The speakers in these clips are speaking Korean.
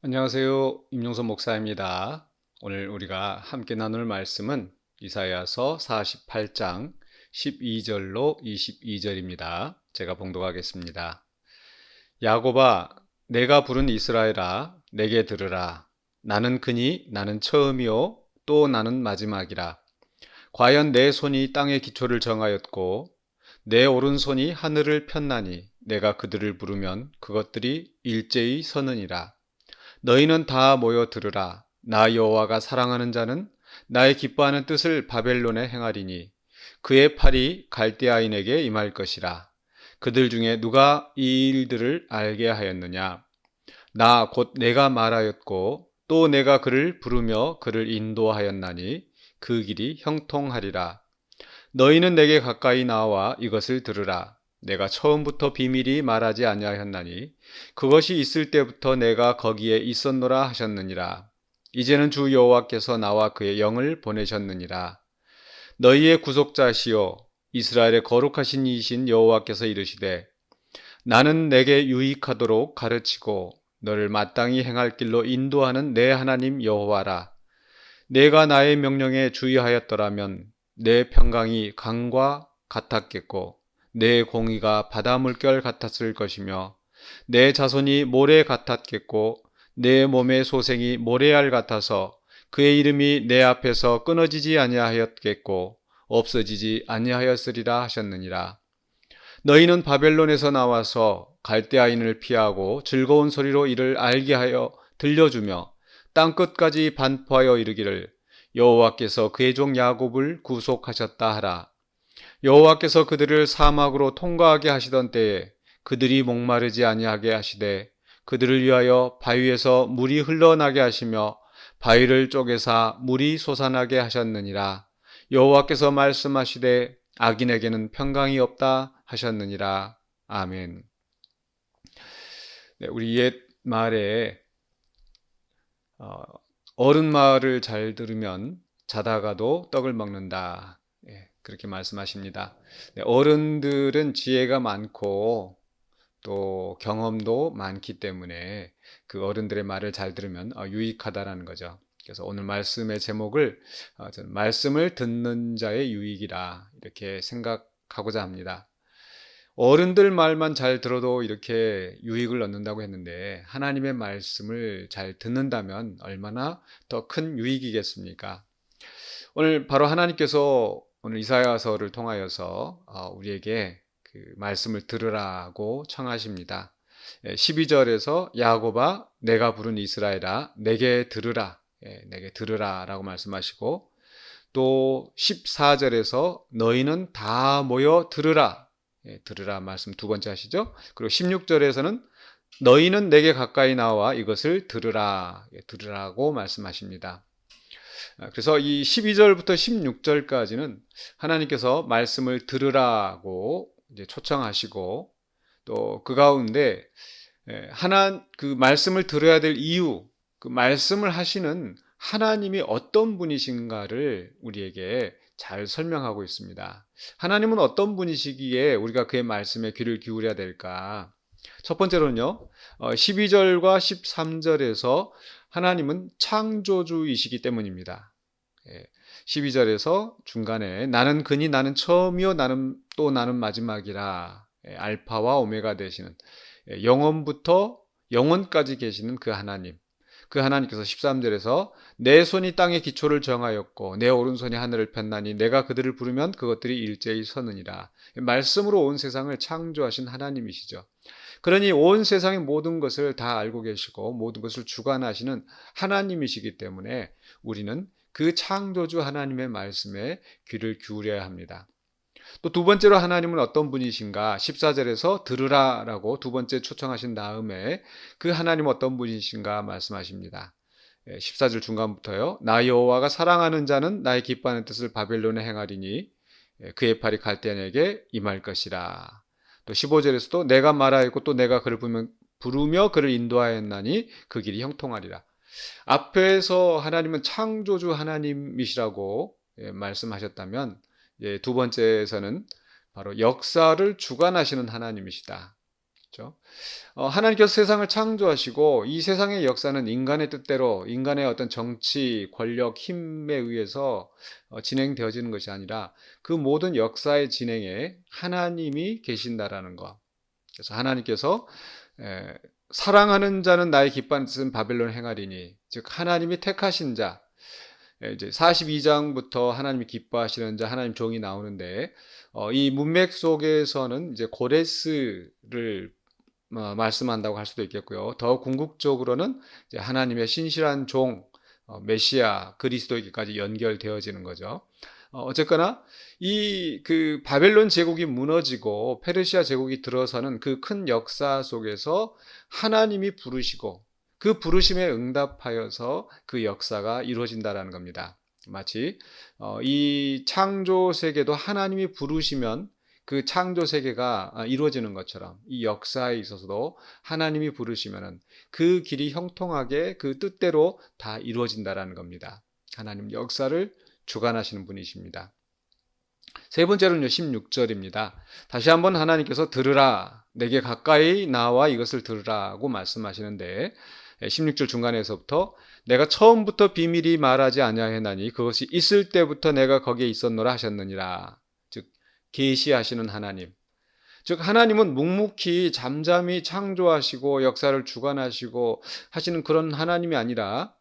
안녕하세요. 임용선 목사입니다. 오늘 우리가 함께 나눌 말씀은 이사야서 48장 12절로 22절입니다. 제가 봉독하겠습니다. 야곱아, 내가 부른 이스라엘아, 내게 들으라. 나는 그니 나는 처음이요 또 나는 마지막이라. 과연 내 손이 땅의 기초를 정하였고 내 오른손이 하늘을 폈나니 내가 그들을 부르면 그것들이 일제히 서느니라. 너희는 다 모여 들으라. 나 여호와가 사랑하는 자는 나의 기뻐하는 뜻을 바벨론에 행하리니 그의 팔이 갈대아인에게 임할 것이라. 그들 중에 누가 이 일들을 알게 하였느냐? 나 곧 내가 말하였고 또 내가 그를 부르며 그를 인도하였나니 그 길이 형통하리라. 너희는 내게 가까이 나와 이것을 들으라. 내가 처음부터 비밀이 말하지 아니하였나니 그것이 있을 때부터 내가 거기에 있었노라 하셨느니라. 이제는 주 여호와께서 나와 그의 영을 보내셨느니라. 너희의 구속자시요 이스라엘의 거룩하신 이신 여호와께서 이르시되 나는 내게 유익하도록 가르치고 너를 마땅히 행할 길로 인도하는 내 하나님 여호와라. 내가 나의 명령에 주의하였더라면 내 평강이 강과 같았겠고 내 공의가 바다 물결 같았을 것이며 내 자손이 모래 같았겠고 내 몸의 소생이 모래알 같아서 그의 이름이 내 앞에서 끊어지지 아니하였겠고 없어지지 아니하였으리라 하셨느니라. 너희는 바벨론에서 나와서 갈대아인을 피하고 즐거운 소리로 이를 알게 하여 들려주며 땅끝까지 반포하여 이르기를 여호와께서 그의 종 야곱을 구속하셨다 하라. 여호와께서 그들을 사막으로 통과하게 하시던 때에 그들이 목마르지 아니하게 하시되 그들을 위하여 바위에서 물이 흘러나게 하시며 바위를 쪼개사 물이 솟아나게 하셨느니라. 여호와께서 말씀하시되 악인에게는 평강이 없다 하셨느니라. 아멘. 네, 우리 옛 말에 어른 말을 잘 들으면 자다가도 떡을 먹는다. 그렇게 말씀하십니다. 네, 어른들은 지혜가 많고 또 경험도 많기 때문에 그 어른들의 말을 잘 들으면 유익하다라는 거죠. 그래서 오늘 말씀의 제목을 저는 말씀을 듣는 자의 유익이라 이렇게 생각하고자 합니다. 어른들 말만 잘 들어도 이렇게 유익을 얻는다고 했는데 하나님의 말씀을 잘 듣는다면 얼마나 더 큰 유익이겠습니까? 오늘 바로 하나님께서 오늘 이사야서를 통하여서 우리에게 그 말씀을 들으라고 청하십니다. 12절에서 야곱아 내가 부른 이스라엘아 내게 들으라. 내게 들으라 라고 말씀하시고 또 14절에서 너희는 다 모여 들으라. 들으라 말씀 두 번째 하시죠. 그리고 16절에서는 너희는 내게 가까이 나와 이것을 들으라. 들으라고 말씀하십니다. 그래서 이 12절부터 16절까지는 하나님께서 말씀을 들으라고 이제 초청하시고 또 그 가운데 그 말씀을 들어야 될 이유, 그 말씀을 하시는 하나님이 어떤 분이신가를 우리에게 잘 설명하고 있습니다. 하나님은 어떤 분이시기에 우리가 그의 말씀에 귀를 기울여야 될까? 첫 번째로는요, 12절과 13절에서 하나님은 창조주이시기 때문입니다. 12절에서 중간에 나는 그니 나는 처음이요 나는 또 나는 마지막이라 알파와 오메가 되시는 영원부터 영원까지 계시는 그 하나님, 그 하나님께서 13절에서 내 손이 땅의 기초를 정하였고 내 오른손이 하늘을 폈나니 내가 그들을 부르면 그것들이 일제히 서느니라. 말씀으로 온 세상을 창조하신 하나님이시죠. 그러니 온 세상의 모든 것을 다 알고 계시고 모든 것을 주관하시는 하나님이시기 때문에 우리는 그 창조주 하나님의 말씀에 귀를 기울여야 합니다. 또 두 번째로 하나님은 어떤 분이신가? 14절에서 들으라라고 두 번째 초청하신 다음에 그 하나님 어떤 분이신가 말씀하십니다. 14절 중간부터요. 나 여호와가 사랑하는 자는 나의 기뻐하는 뜻을 바벨론에 행하리니 그의 팔이 갈대아인에게 임할 것이라. 또 15절에서도 내가 말하였고 또 내가 그를 부르며 그를 인도하였나니 그 길이 형통하리라. 앞에서 하나님은 창조주 하나님이시라고 말씀하셨다면 두 번째에서는 바로 역사를 주관하시는 하나님이시다. 그렇죠? 하나님께서 세상을 창조하시고 이 세상의 역사는 인간의 뜻대로 인간의 어떤 정치, 권력, 힘에 의해서 진행되어지는 것이 아니라 그 모든 역사의 진행에 하나님이 계신다라는 것. 그래서 하나님께서 에, 사랑하는 자는 나의 기뻐하는 뜻은 바벨론 행하리니, 즉 하나님이 택하신 자. 이제 42장부터 하나님이 기뻐하시는 자, 하나님 종이 나오는데 이 문맥 속에서는 이제 고레스를 말씀한다고 할 수도 있겠고요. 더 궁극적으로는 이제 하나님의 신실한 종, 메시아, 그리스도에게까지 연결되어지는 거죠. 어쨌거나 이 그 바벨론 제국이 무너지고 페르시아 제국이 들어서는 그 큰 역사 속에서 하나님이 부르시고 그 부르심에 응답하여서 그 역사가 이루어진다라는 겁니다. 마치 이 창조 세계도 하나님이 부르시면 그 창조 세계가 이루어지는 것처럼 이 역사에 있어서도 하나님이 부르시면은 그 길이 형통하게 그 뜻대로 다 이루어진다라는 겁니다. 하나님 역사를 주관하시는 분이십니다. 세 번째로는요, 16절입니다. 다시 한번 하나님께서 들으라, 내게 가까이 나와 이것을 들으라고 말씀하시는데 16절 중간에서부터 내가 처음부터 비밀이 말하지 아니하였나니 그것이 있을 때부터 내가 거기에 있었노라 하셨느니라. 즉 계시하시는 하나님. 즉 하나님은 묵묵히 잠잠히 창조하시고 역사를 주관하시고 하시는 그런 하나님이 아니라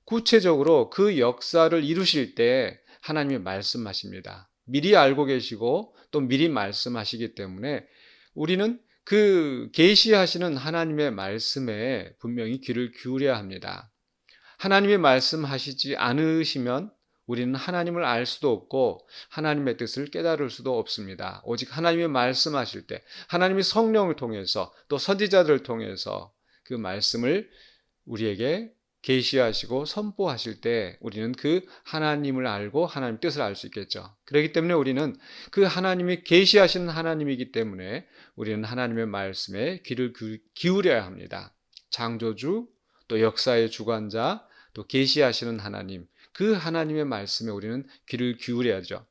구체적으로 그 역사를 이루실 때 하나님이 말씀하십니다. 미리 알고 계시고 또 미리 말씀하시기 때문에 우리는 그 계시하시는 하나님의 말씀에 분명히 귀를 기울여야 합니다. 하나님이 말씀하시지 않으시면 우리는 하나님을 알 수도 없고 하나님의 뜻을 깨달을 수도 없습니다. 오직 하나님이 말씀하실 때 하나님이 성령을 통해서 또 선지자들을 통해서 그 말씀을 우리에게 계시하시고 선포하실 때 우리는 그 하나님을 알고 하나님의 뜻을 알 수 있겠죠. 그렇기 때문에 우리는 그 하나님이 계시하시는 하나님이기 때문에 우리는 하나님의 말씀에 귀를 기울여야 합니다. 창조주, 또 역사의 주관자, 또 계시하시는 하나님, 그 하나님의 말씀에 우리는 귀를 기울여야죠.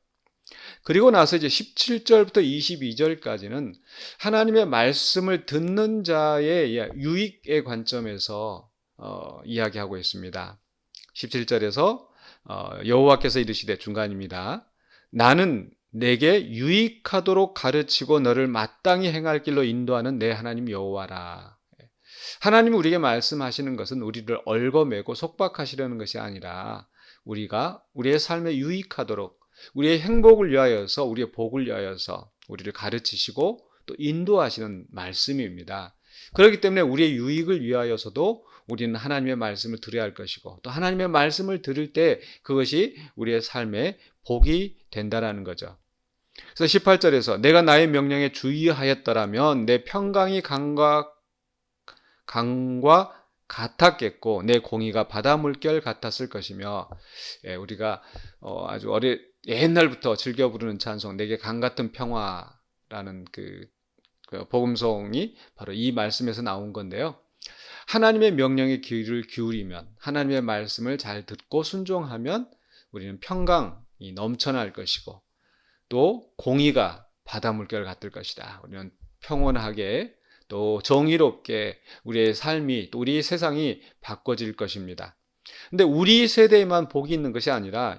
그리고 나서 이제 17절부터 22절까지는 하나님의 말씀을 듣는 자의 유익의 관점에서 이야기하고 있습니다. 17절에서 여호와께서 이르시되, 중간입니다. 나는 내게 유익하도록 가르치고 너를 마땅히 행할 길로 인도하는 내 하나님 여호와라. 하나님이 우리에게 말씀하시는 것은 우리를 얽어매고 속박하시려는 것이 아니라 우리가 우리의 삶에 유익하도록 우리의 행복을 위하여서 우리의 복을 위하여서 우리를 가르치시고 또 인도하시는 말씀입니다. 그렇기 때문에 우리의 유익을 위하여서도 우리는 하나님의 말씀을 들어야 할 것이고 또 하나님의 말씀을 들을 때 그것이 우리의 삶에 복이 된다라는 거죠. 그래서 18절에서 내가 나의 명령에 주의하였더라면 내 평강이 강과 같았겠고 내 공의가 바다 물결 같았을 것이며, 우리가 아주 옛날부터 즐겨 부르는 찬송 내게 강 같은 평화라는 그 복음송이 바로 이 말씀에서 나온 건데요. 하나님의 명령에 귀를 기울이면 하나님의 말씀을 잘 듣고 순종하면 우리는 평강이 넘쳐날 것이고 또 공의가 바다 물결 같을 것이다. 우리는 평온하게 또 정의롭게 우리의 삶이 또 우리 세상이 바꿔질 것입니다. 근데 우리 세대에만 복이 있는 것이 아니라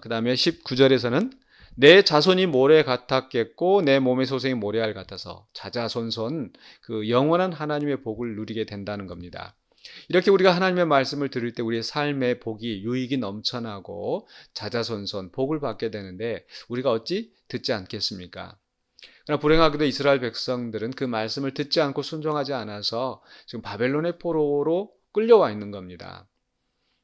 그다음에 19절에서는 내 자손이 모래 같았겠고 내 몸의 소생이 모래알 같아서 자자손손 그 영원한 하나님의 복을 누리게 된다는 겁니다. 이렇게 우리가 하나님의 말씀을 들을 때 우리의 삶의 복이 유익이 넘쳐나고 자자손손 복을 받게 되는데 우리가 어찌 듣지 않겠습니까? 그러나 불행하게도 이스라엘 백성들은 그 말씀을 듣지 않고 순종하지 않아서 지금 바벨론의 포로로 끌려와 있는 겁니다.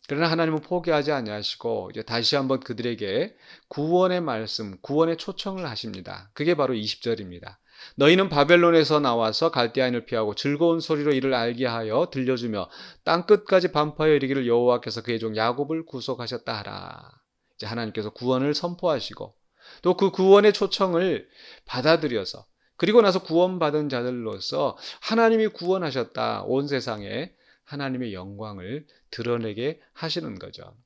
그러나 하나님은 포기하지 아니하시고 이제 다시 한번 그들에게 구원의 말씀, 구원의 초청을 하십니다. 그게 바로 20절입니다. 너희는 바벨론에서 나와서 갈대아인을 피하고 즐거운 소리로 이를 알게 하여 들려주며 땅 끝까지 반포하여 이르기를 여호와께서 그의 종 야곱을 구속하셨다 하라. 이제 하나님께서 구원을 선포하시고 또 그 구원의 초청을 받아들여서 그리고 나서 구원받은 자들로서 하나님이 구원하셨다. 온 세상에 하나님의 영광을 드러내게 하시는 거죠.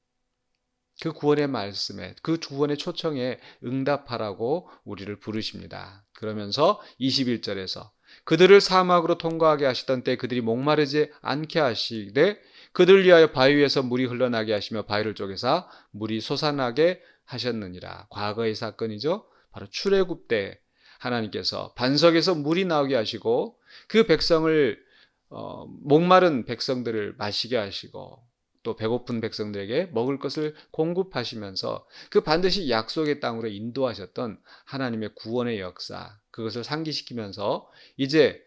그 구원의 말씀에, 그 구원의 초청에 응답하라고 우리를 부르십니다. 그러면서 21절에서 그들을 사막으로 통과하게 하시던 때 그들이 목마르지 않게 하시되 그들을 위하여 바위 위에서 물이 흘러나게 하시며 바위를 쪼개사 물이 솟아나게 하셨느니라. 과거의 사건이죠. 바로 출애굽 때 하나님께서 반석에서 물이 나오게 하시고 그 백성을 목마른 백성들을 마시게 하시고 또 배고픈 백성들에게 먹을 것을 공급하시면서 그 반드시 약속의 땅으로 인도하셨던 하나님의 구원의 역사, 그것을 상기시키면서 이제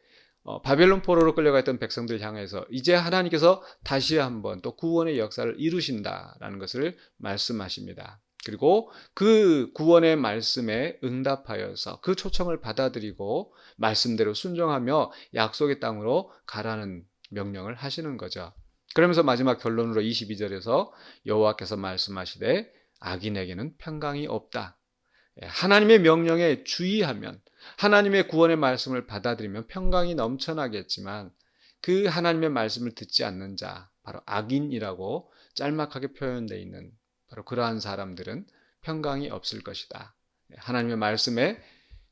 바벨론 포로로 끌려가 있던 백성들 향해서 이제 하나님께서 다시 한번 또 구원의 역사를 이루신다라는 것을 말씀하십니다. 그리고 그 구원의 말씀에 응답하여서 그 초청을 받아들이고 말씀대로 순종하며 약속의 땅으로 가라는 명령을 하시는 거죠. 그러면서 마지막 결론으로 22절에서 여호와께서 말씀하시되 악인에게는 평강이 없다. 하나님의 명령에 주의하면, 하나님의 구원의 말씀을 받아들이면 평강이 넘쳐나겠지만 그 하나님의 말씀을 듣지 않는 자, 바로 악인이라고 짤막하게 표현되어 있는 바로 그러한 사람들은 평강이 없을 것이다. 하나님의 말씀에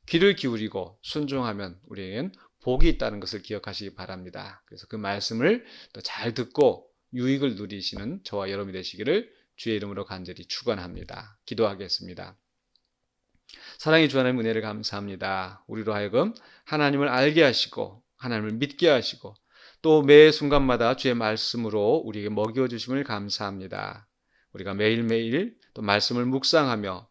귀를 기울이고 순종하면 우리에겐 복이 있다는 것을 기억하시기 바랍니다. 그래서 그 말씀을 또 잘 듣고 유익을 누리시는 저와 여러분이 되시기를 주의 이름으로 간절히 축원합니다. 기도하겠습니다. 사랑의 주 하나님 은혜를 감사합니다. 우리로 하여금 하나님을 알게 하시고 하나님을 믿게 하시고 또 매 순간마다 주의 말씀으로 우리에게 먹여주심을 감사합니다. 우리가 매일매일 또 말씀을 묵상하며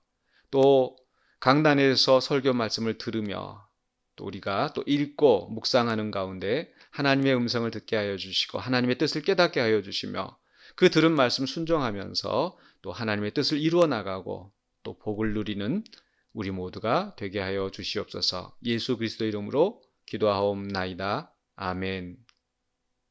또 강단에서 설교 말씀을 들으며 또 우리가 또 읽고 묵상하는 가운데 하나님의 음성을 듣게 하여 주시고 하나님의 뜻을 깨닫게 하여 주시며 그 들은 말씀 순종하면서 또 하나님의 뜻을 이루어 나가고 또 복을 누리는 우리 모두가 되게 하여 주시옵소서. 예수 그리스도 이름으로 기도하옵나이다. 아멘.